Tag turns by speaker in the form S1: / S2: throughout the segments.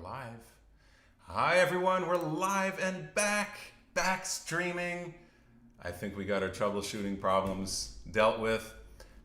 S1: live. Hi everyone, we're live and back streaming. I think we got our troubleshooting problems dealt with.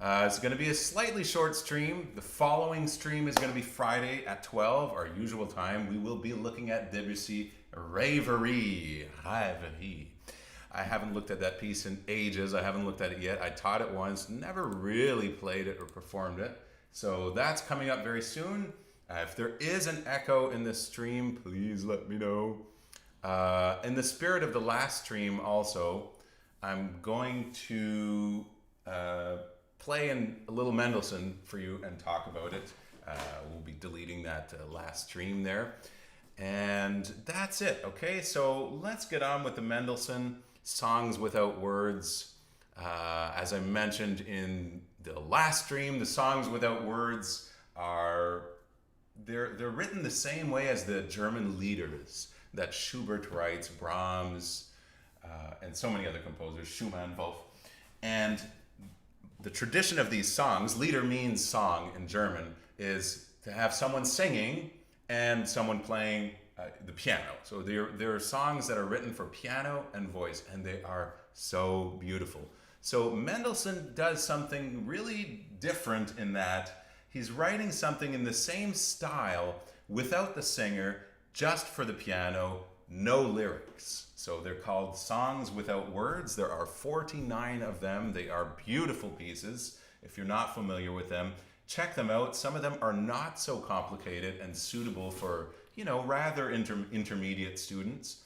S1: It's going to be a slightly short stream. The following stream is going to be Friday at 12, our usual time. We will be looking at Debussy Rêverie. I haven't looked at that piece in ages. I haven't looked at it yet. I taught it once, never really played it or performed it. So that's coming up very soon. If there is an echo in this stream, please let me know. In the spirit of the last stream also, I'm going to play in a little Mendelssohn for you and talk about it. We'll be deleting that last stream there. And that's it, okay? So let's get on with the Mendelssohn Songs Without Words. As I mentioned in the last stream, the Songs Without Words are, they're written the same way as the German lieders that Schubert writes, Brahms, and so many other composers, Schumann, Wolf. And the tradition of these songs, lieder means song in German, is to have someone singing and someone playing the piano. So there are songs that are written for piano and voice, and they are so beautiful. So Mendelssohn does something really different in that he's writing something in the same style without the singer, just for the piano, no lyrics. So they're called Songs Without Words. There are 49 of them. They are beautiful pieces. If you're not familiar with them, check them out. Some of them are not so complicated and suitable for, rather intermediate students.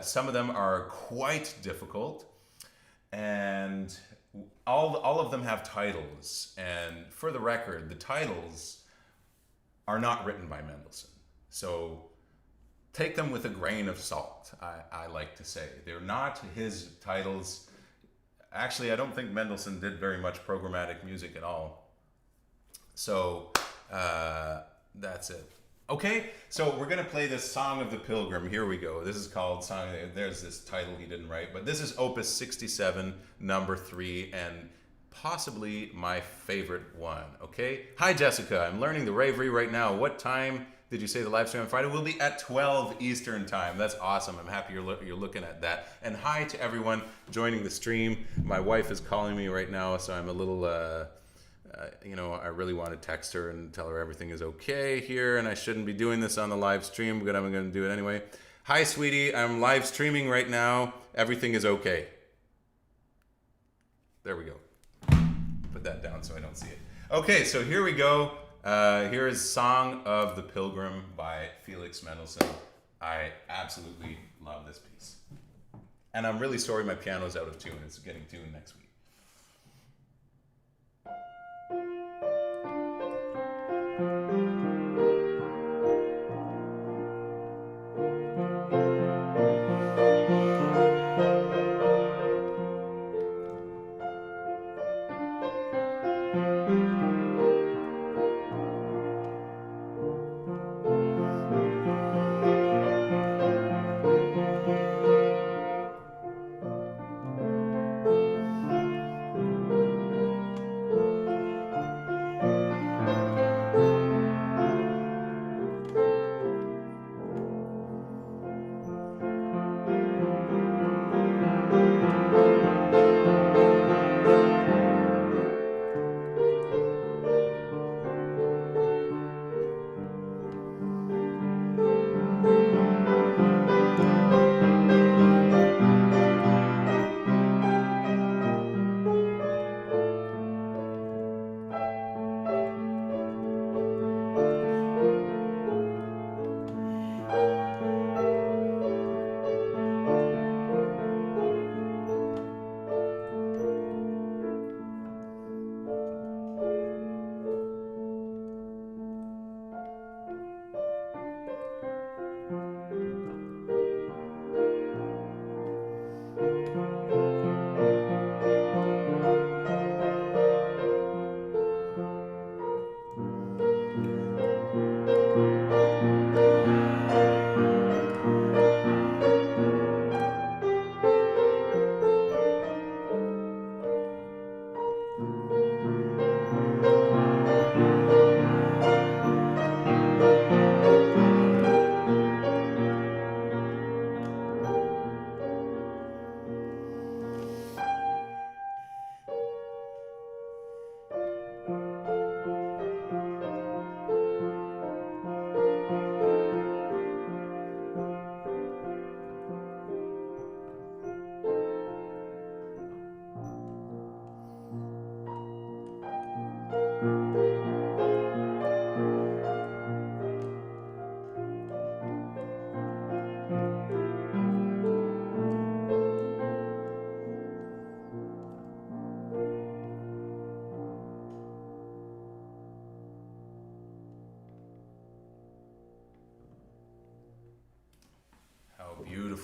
S1: Some of them are quite difficult, and all of them have titles. And for the record, the titles are not written by Mendelssohn. So take them with a grain of salt, I like to say. They're not his titles. Actually, I don't think Mendelssohn did very much programmatic music at all. So that's it. Okay, so we're going to play this Song of the Pilgrim. Here we go. This is called Song. There's this title he didn't write, but this is Opus 67, number 3, and possibly my favorite one. Okay? Hi, Jessica. I'm learning the Rêverie right now. What time did you say the live stream on Friday? We'll be at 12 Eastern time. That's awesome. I'm happy you're looking at that. And hi to everyone joining the stream. My wife is calling me right now, so I'm a little... I really want to text her and tell her everything is okay here, and I shouldn't be doing this on the live stream, but I'm going to do it anyway. Hi, sweetie. I'm live streaming right now. Everything is okay. There we go. Put that down so I don't see it. Okay, so here we go. Here is Song of the Pilgrim by Felix Mendelssohn. I absolutely love this piece. And I'm really sorry my piano's out of tune. It's getting tuned next week.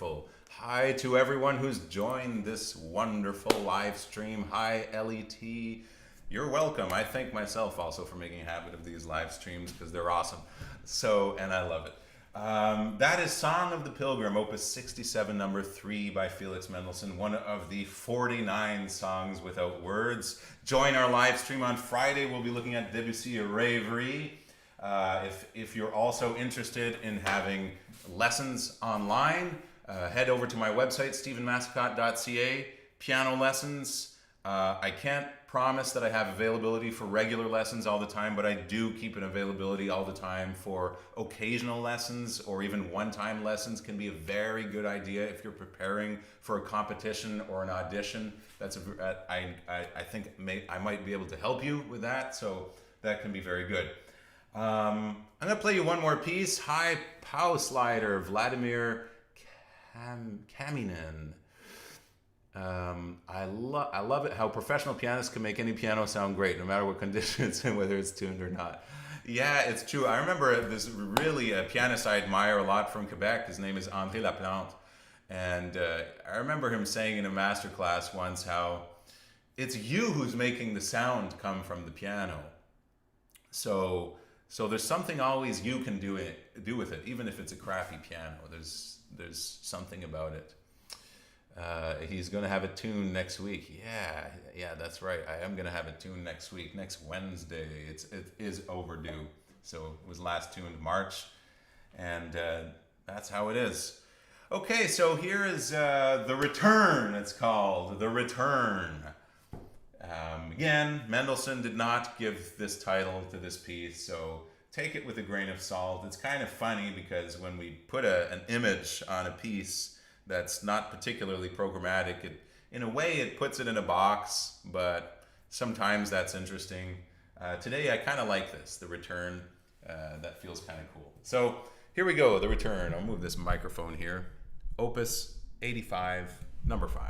S1: wonderful. Hi to everyone who's joined this wonderful live stream. Hi, LET. You're welcome. I thank myself also for making a habit of these live streams because they're awesome. So, and I love it. That is Song of the Pilgrim, Opus 67, number 3 by Felix Mendelssohn, one of the 49 songs without words. Join our live stream on Friday. We'll be looking at Debussy, A Rêverie. If you're also interested in having lessons online, head over to my website, stephenmassicotte.ca, piano lessons. I can't promise that I have availability for regular lessons all the time, but I do keep an availability all the time for occasional lessons, or even one-time lessons can be a very good idea if you're preparing for a competition or an audition. I think I might be able to help you with that, so that can be very good. I'm going to play you one more piece. Hi, Pow Slider, Vladimir Kaminin. I love it how professional pianists can make any piano sound great, no matter what conditions and whether it's tuned or not. Yeah, it's true. I remember this really a pianist I admire a lot from Quebec. His name is André Laplante. And I remember him saying in a master class once how it's you who's making the sound come from the piano. So there's something always you can do with it, even if it's a crappy piano. There's something about it. He's going to have it tuned next week. Yeah, that's right. I am going to have it tuned next week, next Wednesday. It is overdue. So it was last tuned March, and that's how it is. Okay, so here is The Return, it's called. The Return. Again, Mendelssohn did not give this title to this piece, so take it with a grain of salt. It's kind of funny because when we put an image on a piece that's not particularly programmatic, in a way it puts it in a box, but sometimes that's interesting. Today I kind of like this, The Return. That feels kind of cool. So here we go, The Return. I'll move this microphone here. Opus 85, number 5.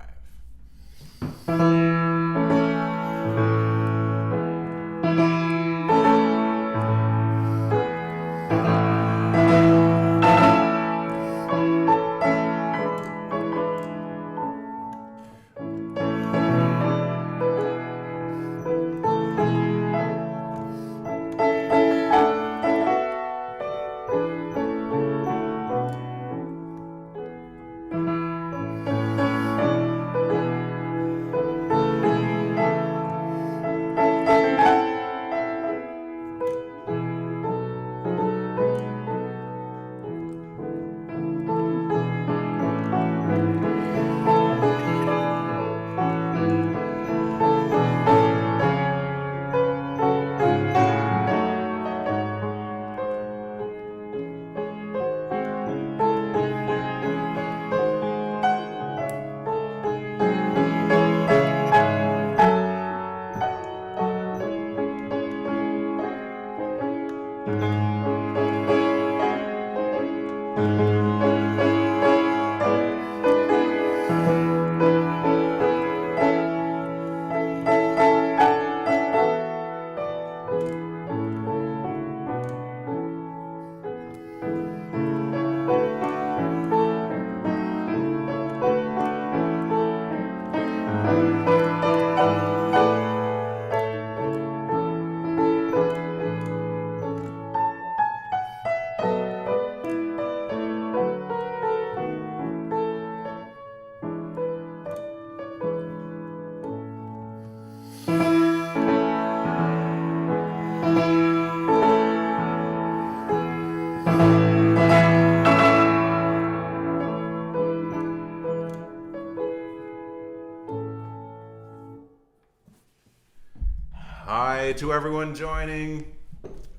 S1: Hi to everyone joining.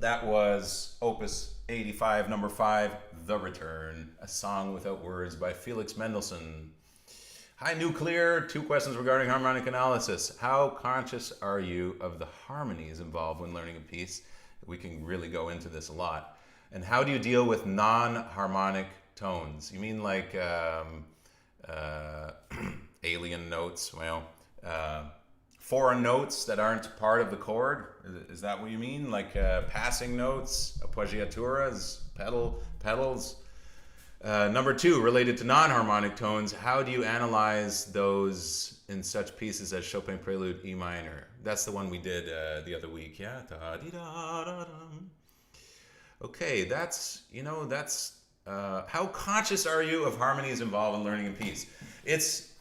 S1: That was Opus 85, number 5, The Return, a song without words by Felix Mendelssohn. Hi, Nuclear. 2 questions regarding harmonic analysis. How conscious are you of the harmonies involved when learning a piece? We can really go into this a lot. And how do you deal with non-harmonic tones? You mean like alien notes? Well, foreign notes that aren't part of the chord? Is that what you mean? Like passing notes, appoggiaturas, pedals? Number 2, related to non-harmonic tones, how do you analyze those in such pieces as Chopin Prelude E minor? That's the one we did the other week, yeah? Okay, that's how conscious are you of harmonies involved in learning a piece? It's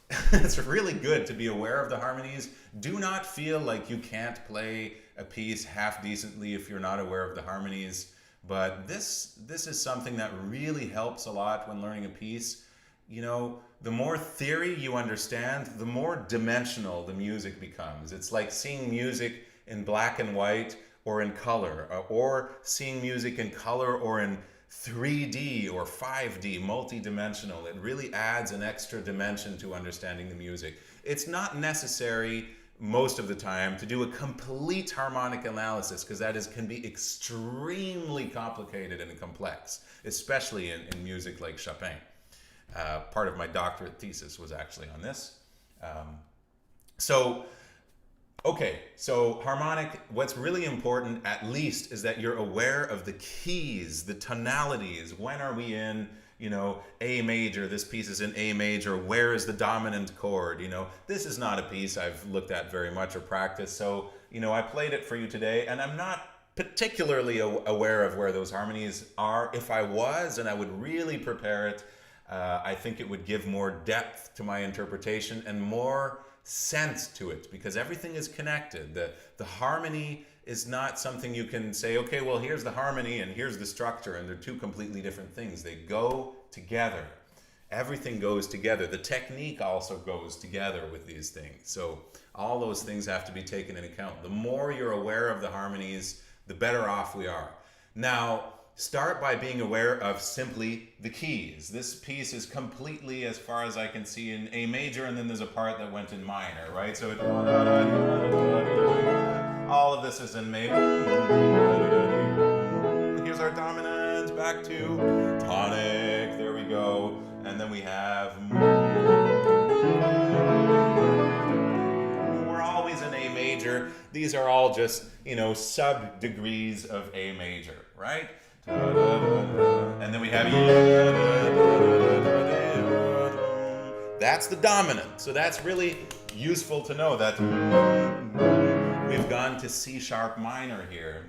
S1: really good to be aware of the harmonies. Do not feel like you can't play a piece half decently if you're not aware of the harmonies. But this is something that really helps a lot when learning a piece. You know, the more theory you understand, the more dimensional the music becomes. It's like seeing music in black and white or in color, or seeing music in color or in 3D or 5D, multi-dimensional. It really adds an extra dimension to understanding the music. It's not necessary most of the time to do a complete harmonic analysis, because can be extremely complicated and complex, especially in music like Chopin. Part of my doctorate thesis was actually on this. So harmonic, what's really important at least is that you're aware of the keys, the tonalities. When are we in, A major? This piece is in A major. Where is the dominant chord? This is not a piece I've looked at very much or practiced. So, I played it for you today, and I'm not particularly aware of where those harmonies are. If I was, and I would really prepare it, I think it would give more depth to my interpretation and more sense to it, because everything is connected. The harmony is not something you can say, okay, well, here's the harmony and here's the structure, and they're two completely different things. They go together. Everything goes together. The technique also goes together with these things. So all those things have to be taken into account. The more you're aware of the harmonies, the better off we are. Now, start by being aware of simply the keys. This piece is completely, as far as I can see, in A major, and then there's a part that went in minor, right? So all of this is in major. Here's our dominant, back to tonic, there we go. And then we have, we're always in A major. These are all just, sub degrees of A major, right? And then we have, that's the dominant. So that's really useful to know that we've gone to C sharp minor here.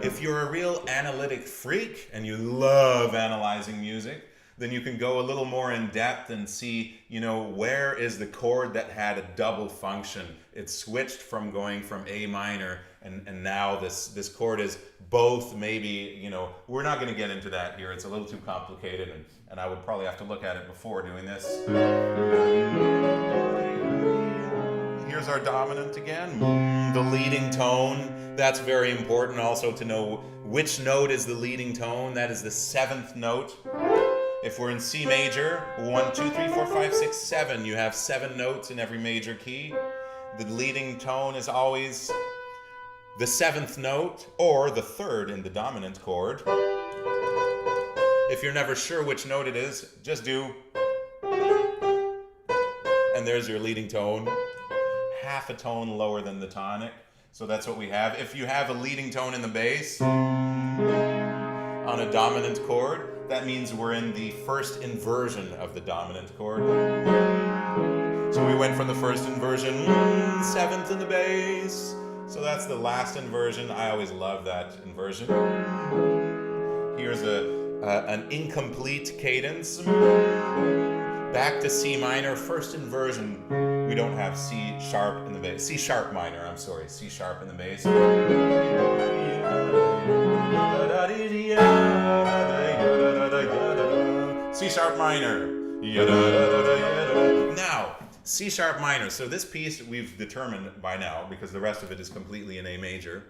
S1: If you're a real analytic freak and you love analyzing music, then you can go a little more in depth and see, where is the chord that had a double function. It switched from going from A minor, and now this chord is both maybe, we're not going to get into that here. It's a little too complicated, and I would probably have to look at it before doing this. Here's our dominant again, the leading tone. That's very important also to know which note is the leading tone. That is the 7th note. If we're in C major, 1, 2, 3, 4, 5, 6, 7, you have 7 notes in every major key. The leading tone is always the 7th note or the 3rd in the dominant chord. If you're never sure which note it is, just do, and there's your leading tone, half a tone lower than the tonic. So that's what we have. If you have a leading tone in the bass on a dominant chord, that means we're in the first inversion of the dominant chord. So we went from the first inversion, 7th in the bass. So that's the last inversion. I always love that inversion. Here's an incomplete cadence. Back to C minor, first inversion. We don't have C sharp in the bass. C sharp minor, I'm sorry. C sharp in the bass. C sharp minor. Now, C sharp minor. So this piece we've determined by now, because the rest of it is completely in A major,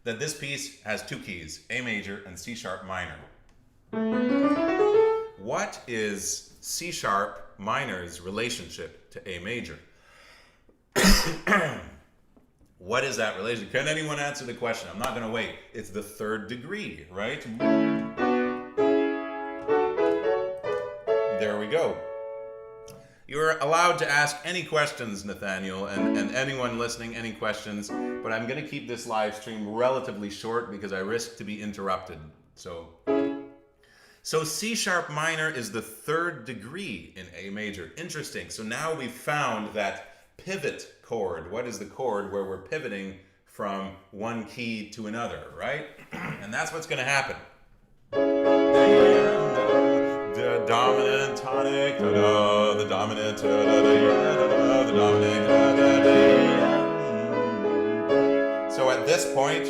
S1: that this piece has 2 keys, A major and C sharp minor. What is C sharp minor's relationship to A major? What is that relationship? Can anyone answer the question? I'm not going to wait. It's the 3rd degree, right? There we go. You're allowed to ask any questions, Nathaniel, and anyone listening, any questions, but I'm going to keep this live stream relatively short because I risk to be interrupted. So C sharp minor is the third degree in A major. Interesting. So now we've found that pivot chord. What is the chord where we're pivoting from one key to another, right? And that's what's going to happen. The dominant tonic, the dominant, the dominant. So at this point,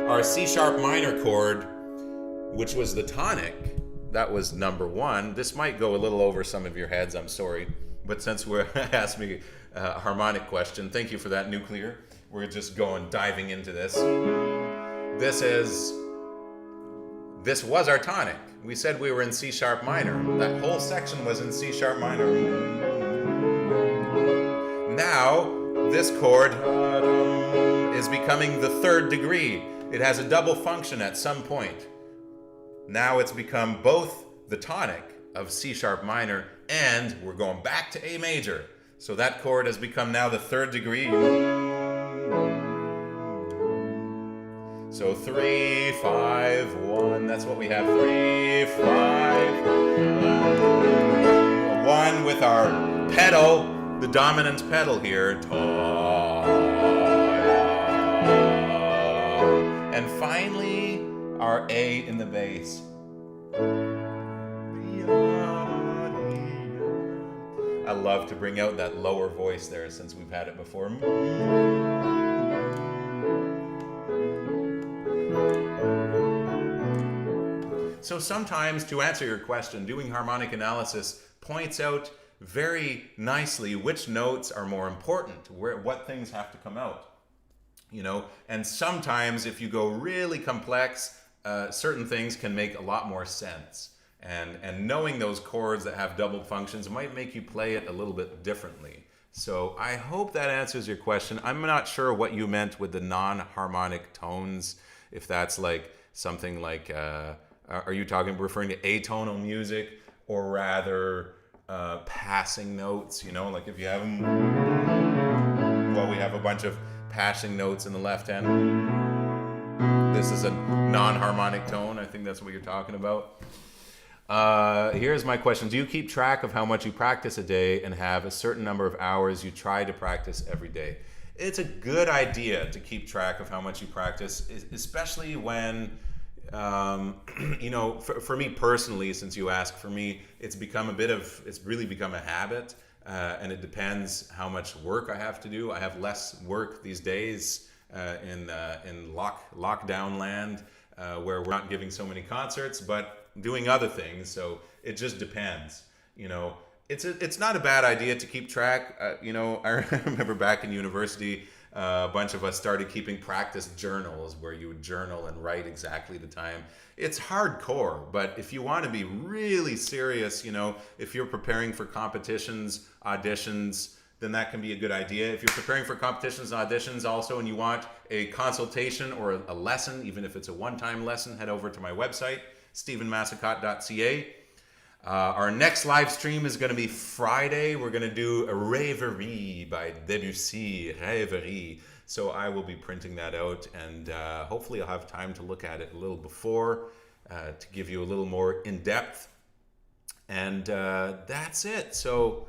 S1: our C sharp minor chord, which was the tonic, that was number one. This might go a little over some of your heads, I'm sorry. But since we're asked me a harmonic question, thank you for that, Nuclear. We're just diving into this. This was our tonic. We said we were in C sharp minor. That whole section was in C sharp minor. Now, this chord is becoming the third degree. It has a double function at some point. Now it's become both the tonic of C sharp minor and we're going back to A major. So that chord has become now the third degree. So 3, 5, 1, that's what we have. 3, 5, 1 with our pedal, the dominant pedal here. And finally, our A in the bass. I love to bring out that lower voice there since we've had it before. So sometimes, to answer your question, doing harmonic analysis points out very nicely which notes are more important, what things have to come out. And sometimes if you go really complex, certain things can make a lot more sense. And knowing those chords that have double functions might make you play it a little bit differently. So I hope that answers your question. I'm not sure what you meant with the non-harmonic tones, if that's like something like, are you referring to atonal music, or rather passing notes, like if you have them, well, we have a bunch of passing notes in the left hand. This is a non-harmonic tone. I think that's what you're talking about. Here's my question. Do you keep track of how much you practice a day and have a certain number of hours you try to practice every day? It's a good idea to keep track of how much you practice, especially when, for me personally, since you asked, for me, it's really become a habit, and it depends how much work I have to do. I have less work these days in lockdown land, where we're not giving so many concerts, but doing other things. So it just depends. It's not a bad idea to keep track. I remember back in university, a bunch of us started keeping practice journals where you would journal and write exactly the time. It's hardcore, but if you want to be really serious, if you're preparing for competitions, auditions, then that can be a good idea. If you're preparing for competitions and auditions also, and you want a consultation or a lesson, even if it's a one-time lesson, head over to my website, stephenmassicotte.ca. Our next live stream is going to be Friday. We're going to do a Rêverie by Debussy, Rêverie. So I will be printing that out, and hopefully I'll have time to look at it a little before to give you a little more in-depth. And that's it. So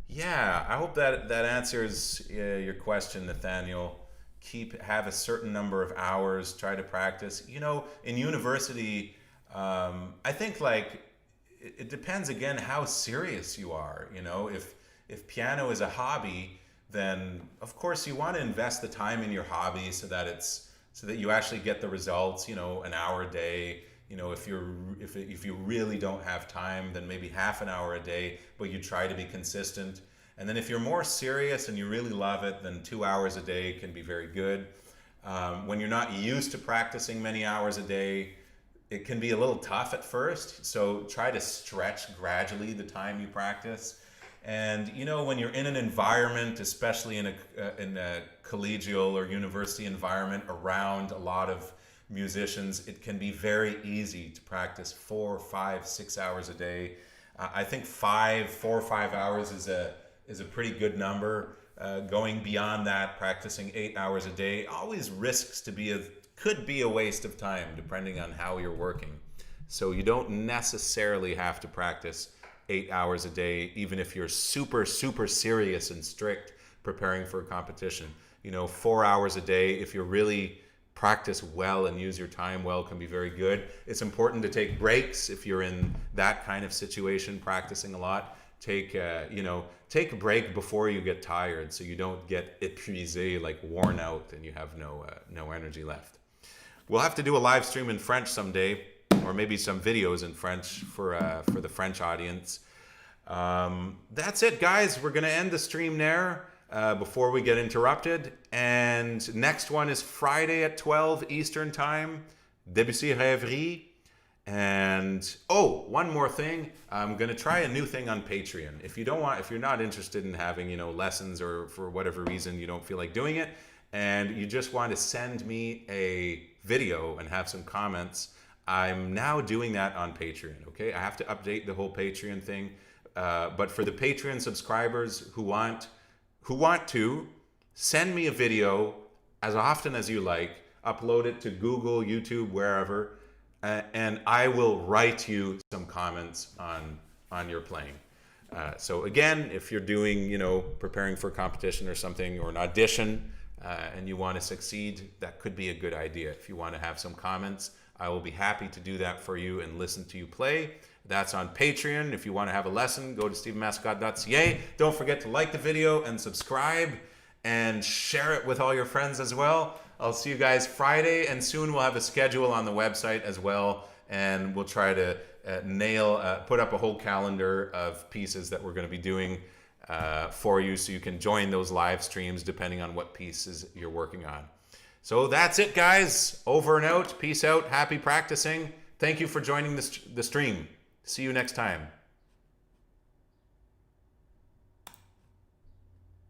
S1: yeah, I hope that answers your question, Nathaniel. Have a certain number of hours, try to practice. In university, I think it depends again how serious you are. If piano is a hobby, then of course you want to invest the time in your hobby so that you actually get the results. An hour a day. If you really don't have time, then maybe half an hour a day, but you try to be consistent. And then if you're more serious and you really love it, then 2 hours a day can be very good. When you're not used to practicing many hours a day, it can be a little tough at first, so try to stretch gradually the time you practice. And when you're in an environment, especially in a collegial or university environment around a lot of musicians, it can be very easy to practice 4, 5, 6 hours a day. I think 4 or 5 hours is a pretty good number. Going beyond that, practicing 8 hours a day always risks could be a waste of time depending on how you're working. So you don't necessarily have to practice 8 hours a day, even if you're super, super serious and strict preparing for a competition. 4 hours a day, if you really practice well and use your time well, can be very good. It's important to take breaks if you're in that kind of situation, practicing a lot. Take a break before you get tired, so you don't get épuisé, like worn out, and you have no energy left. We'll have to do a live stream in French someday, or maybe some videos in French for the French audience. That's it, guys. We're gonna end the stream there before we get interrupted. And next one is Friday at 12 Eastern Time, Debussy Rêverie. And one more thing, I'm gonna try a new thing on Patreon. If you're not interested in having lessons, or for whatever reason you don't feel like doing it, and you just want to send me a video and have some comments, I'm now doing that on Patreon. Okay, I have to update the whole Patreon thing, but for the Patreon subscribers who want to, send me a video as often as you like, upload it to Google, YouTube, wherever, and I will write you some comments on your playing. So again, if you're doing, preparing for a competition or something, or an audition, and you want to succeed, that could be a good idea. If you want to have some comments, I will be happy to do that for you and listen to you play. That's on Patreon. If you want to have a lesson, go to stephenmassicotte.ca. Don't forget to like the video and subscribe, and share it with all your friends as well. I'll see you guys Friday, and soon we'll have a schedule on the website as well, and we'll try to put up a whole calendar of pieces that we're going to be doing for you, so you can join those live streams depending on what pieces you're working on. So that's it, guys. Over and out. Peace out. Happy practicing. Thank you for joining the stream. See you next time.